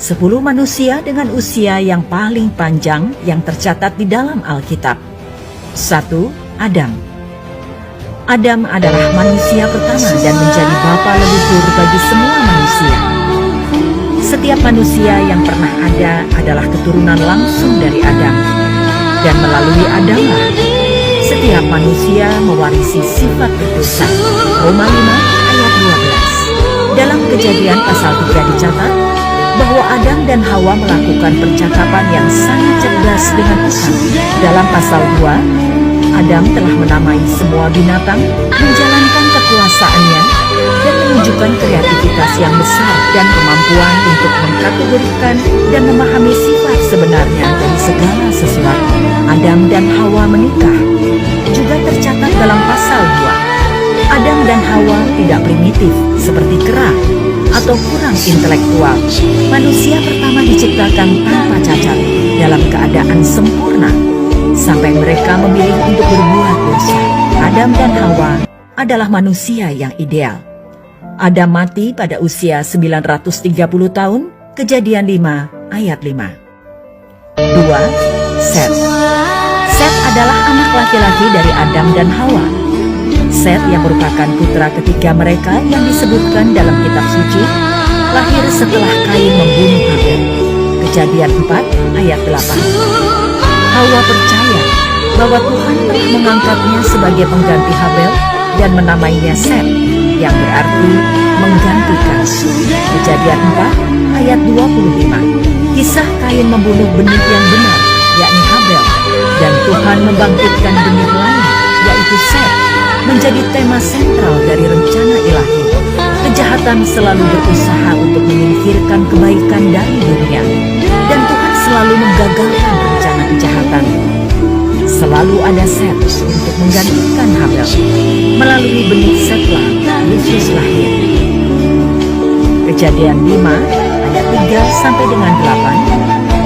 10 manusia dengan usia yang paling panjang yang tercatat di dalam Alkitab. 1. Adam. Adam adalah manusia pertama dan menjadi bapa leluhur bagi semua manusia. Setiap manusia yang pernah ada adalah keturunan langsung dari Adam, dan melalui Adamlah setiap manusia mewarisi sifat berdosa. Roma 5 ayat 12. Dalam Kejadian pasal 3 dicatat bahwa Adam dan Hawa melakukan percakapan yang sangat cerdas dengan Tuhan. Dalam pasal 2, Adam telah menamai semua binatang, menjalankan kekuasaannya, dan menunjukkan kreativitas yang besar dan kemampuan untuk mengkategorikan dan memahami sifat sebenarnya dari segala sesuatu. Adam dan Hawa menikah. Juga tercatat dalam pasal 2. Adam dan Hawa tidak primitif seperti kera atau kurang intelektual. Manusia pertama diciptakan tanpa cacat, dalam keadaan sempurna, sampai mereka memilih untuk berbuat dosa. Adam dan Hawa adalah manusia yang ideal. Adam mati pada usia 930 tahun, Kejadian 5 ayat 5. 2. Set. Set adalah anak laki-laki dari Adam dan Hawa. Set yang merupakan putra ketiga mereka yang disebutkan dalam kitab suci, lahir setelah Kain membunuh Habel. Kejadian 4 ayat 8. Hawa percaya bahwa Tuhan telah mengangkatnya sebagai pengganti Habel dan menamainya Set, yang berarti menggantikan. Kejadian 4 ayat 25. Kisah Kain membunuh benih yang benar, yakni Habel, dan Tuhan membangkitkan benih lain, yaitu Set, menjadi tema sentral dari rencana ilahi. Kejahatan selalu berusaha untuk menyingkirkan kebaikan dari dunia, dan Tuhan selalu menggagalkan rencana kejahatan. Selalu ada Set untuk menggantikan Habel. Melalui benih Setlah Yesus lahir. Kejadian 5 ayat 3 sampai dengan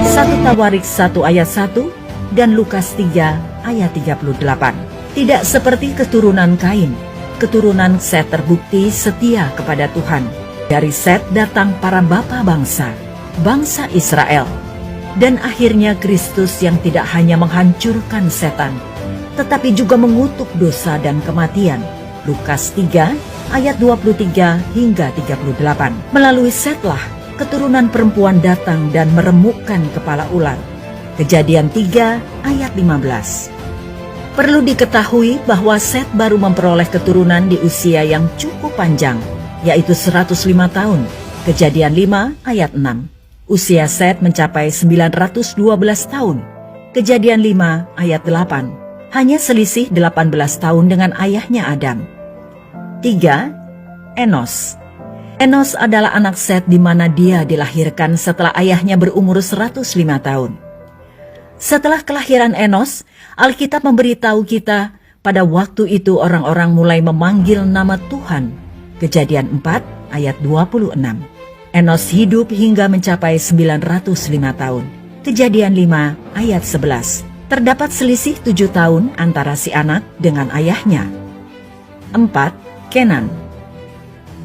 8, 1 Tawarik 1 ayat 1, dan Lukas 3 ayat 38. Tidak seperti keturunan Kain, keturunan Set terbukti setia kepada Tuhan. Dari Set datang para bapa bangsa, bangsa Israel. Dan akhirnya Kristus yang tidak hanya menghancurkan setan, tetapi juga mengutuk dosa dan kematian. Lukas 3 ayat 23 hingga 38. Melalui Setlah keturunan perempuan datang dan meremukkan kepala ular. Kejadian 3 ayat 15. Perlu diketahui bahwa Set baru memperoleh keturunan di usia yang cukup panjang, yaitu 105 tahun. Kejadian 5 ayat 6. Usia Set mencapai 912 tahun. Kejadian 5 ayat 8. Hanya selisih 18 tahun dengan ayahnya Adam. 3. Enos. Enos adalah anak Set di mana dia dilahirkan setelah ayahnya berumur 105 tahun. Setelah kelahiran Enos, Alkitab memberitahu kita pada waktu itu orang-orang mulai memanggil nama Tuhan. Kejadian 4 ayat 26. Enos hidup hingga mencapai 905 tahun. Kejadian 5 ayat 11. Terdapat selisih 7 tahun antara si anak dengan ayahnya. 4. Kenan.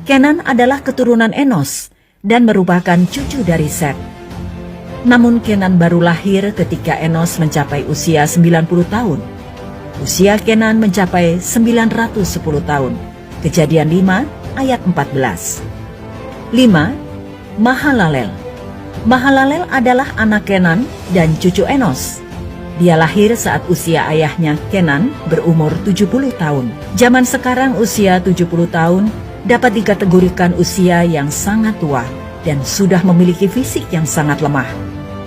Kenan adalah keturunan Enos dan merupakan cucu dari Set. Namun Kenan baru lahir ketika Enos mencapai usia 90 tahun. Usia Kenan mencapai 910 tahun. Kejadian 5 ayat 14. 5. Mahalalel. Mahalalel adalah anak Kenan dan cucu Enos. Dia lahir saat usia ayahnya Kenan berumur 70 tahun. Zaman sekarang usia 70 tahun dapat dikategorikan usia yang sangat tua dan sudah memiliki fisik yang sangat lemah.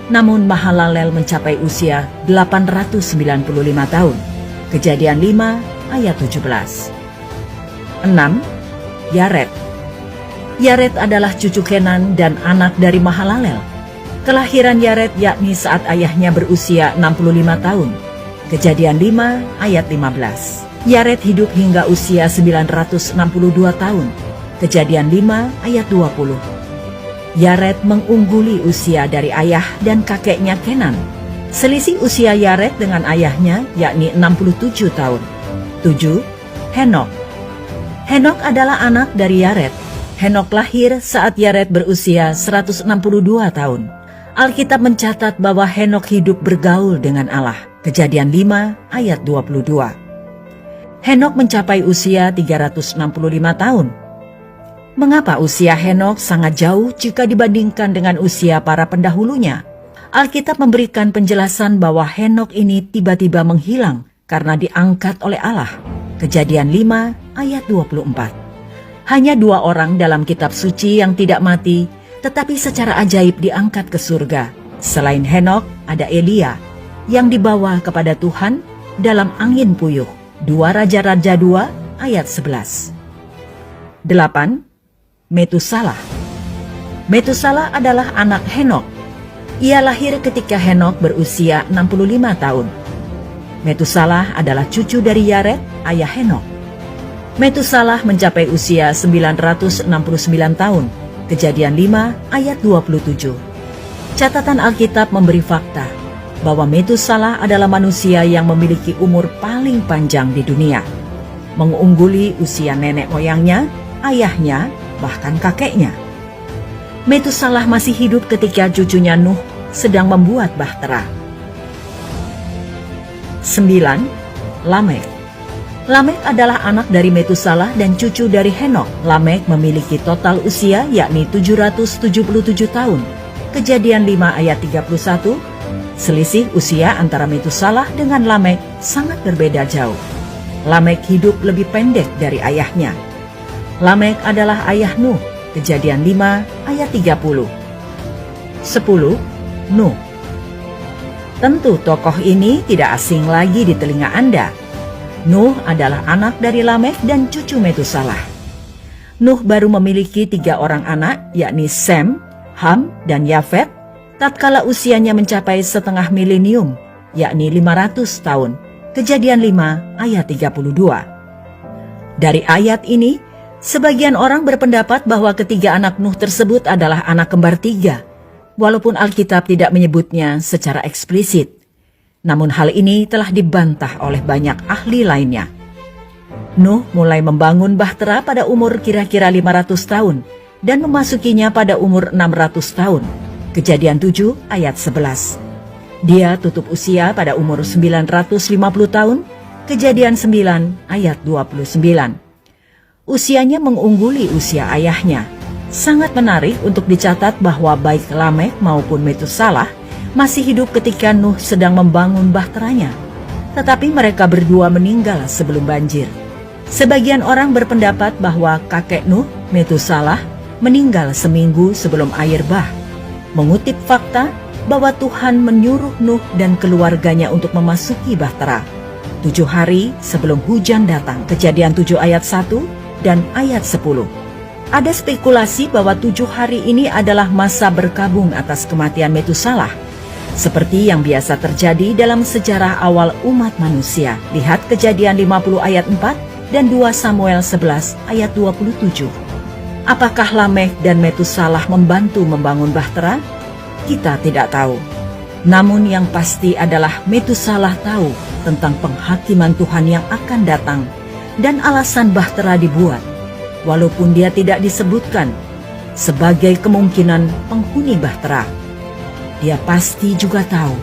Namun Mahalalel mencapai usia 895 tahun. Kejadian 5 ayat 17. 6. Yared. Yared adalah cucu Kenan dan anak dari Mahalalel. Kelahiran Yared yakni saat ayahnya berusia 65 tahun. Kejadian 5 ayat 15. Yared hidup hingga usia 962 tahun. Kejadian 5 ayat 20. Yared mengungguli usia dari ayah dan kakeknya Kenan. Selisih usia Yared dengan ayahnya yakni 67 tahun. 7. Henok. Henok adalah anak dari Yared. Henok lahir saat Yared berusia 162 tahun. Alkitab mencatat bahwa Henok hidup bergaul dengan Allah. Kejadian 5 ayat 22. Henok mencapai usia 365 tahun. Mengapa usia Henok sangat jauh jika dibandingkan dengan usia para pendahulunya? Alkitab memberikan penjelasan bahwa Henok ini tiba-tiba menghilang karena diangkat oleh Allah. Kejadian 5 ayat 24. Hanya 2 orang dalam kitab suci yang tidak mati, tetapi secara ajaib diangkat ke surga. Selain Henok, ada Elia, yang dibawa kepada Tuhan dalam angin puyuh. 2 Raja-Raja 2 ayat 11. 8. Metusalah. Metusalah adalah anak Henok. Ia lahir ketika Henok berusia 65 tahun. Metusalah adalah cucu dari Yared, ayah Henok. Metusalah mencapai usia 969 tahun. Kejadian 5 ayat 27. Catatan Alkitab memberi fakta bahwa Metusalah adalah manusia yang memiliki umur paling panjang di dunia, mengungguli usia nenek moyangnya, ayahnya, bahkan kakeknya. Metusalah masih hidup ketika cucunya Nuh sedang membuat bahtera. 9. Lamek. Lamek adalah anak dari Metusalah dan cucu dari Henok. Lamek memiliki total usia yakni 777 tahun. Kejadian 5 ayat 31. Selisih usia antara Metusalah dengan Lamek sangat berbeda jauh. Lamek hidup lebih pendek dari ayahnya. Lamek adalah ayah Nuh. Kejadian 5 ayat 30. 10. Nuh. Tentu tokoh ini tidak asing lagi di telinga Anda. Nuh adalah anak dari Lamek dan cucu Metusalah. Nuh baru memiliki 3 orang anak, yakni Sem, Ham, dan Yafet, tatkala usianya mencapai setengah milenium, yakni 500 tahun. Kejadian 5 ayat 32. Dari ayat ini, sebagian orang berpendapat bahwa ketiga anak Nuh tersebut adalah anak kembar 3, walaupun Alkitab tidak menyebutnya secara eksplisit. Namun hal ini telah dibantah oleh banyak ahli lainnya. Nuh mulai membangun bahtera pada umur kira-kira 500 tahun dan memasukinya pada umur 600 tahun. Kejadian 7 ayat 11. Dia tutup usia pada umur 950 tahun. Kejadian 9 ayat 29. Usianya mengungguli usia ayahnya. Sangat menarik untuk dicatat bahwa baik Lamek maupun Metusalah masih hidup ketika Nuh sedang membangun bahteranya. Tetapi mereka berdua meninggal sebelum banjir. Sebagian orang berpendapat bahwa kakek Nuh, Metusalah, meninggal seminggu sebelum air bah. Mengutip fakta bahwa Tuhan menyuruh Nuh dan keluarganya untuk memasuki bahtera 7 hari sebelum hujan datang. Kejadian 7 ayat 1 dan ayat 10. Ada spekulasi bahwa 7 hari ini adalah masa berkabung atas kematian Metusalah, seperti yang biasa terjadi dalam sejarah awal umat manusia. Lihat Kejadian 50 ayat 4 dan 2 Samuel 11 ayat 27. Apakah Lamek dan Metusalah membantu membangun bahtera? Kita tidak tahu. Namun yang pasti adalah Metusalah tahu tentang penghakiman Tuhan yang akan datang dan alasan bahtera dibuat, walaupun dia tidak disebutkan sebagai kemungkinan penghuni bahtera. Dia pasti juga tahu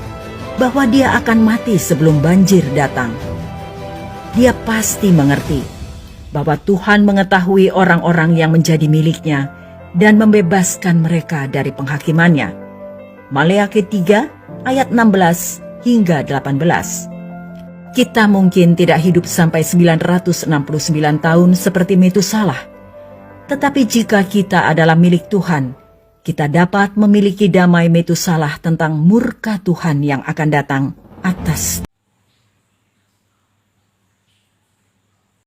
bahwa dia akan mati sebelum banjir datang. Dia pasti mengerti bahwa Tuhan mengetahui orang-orang yang menjadi miliknya dan membebaskan mereka dari penghakimannya. Maleakhi 3 ayat 16 hingga 18. Kita mungkin tidak hidup sampai 969 tahun seperti Metusalah. Tetapi jika kita adalah milik Tuhan, kita dapat memiliki damai Metusalah tentang murka Tuhan yang akan datang atas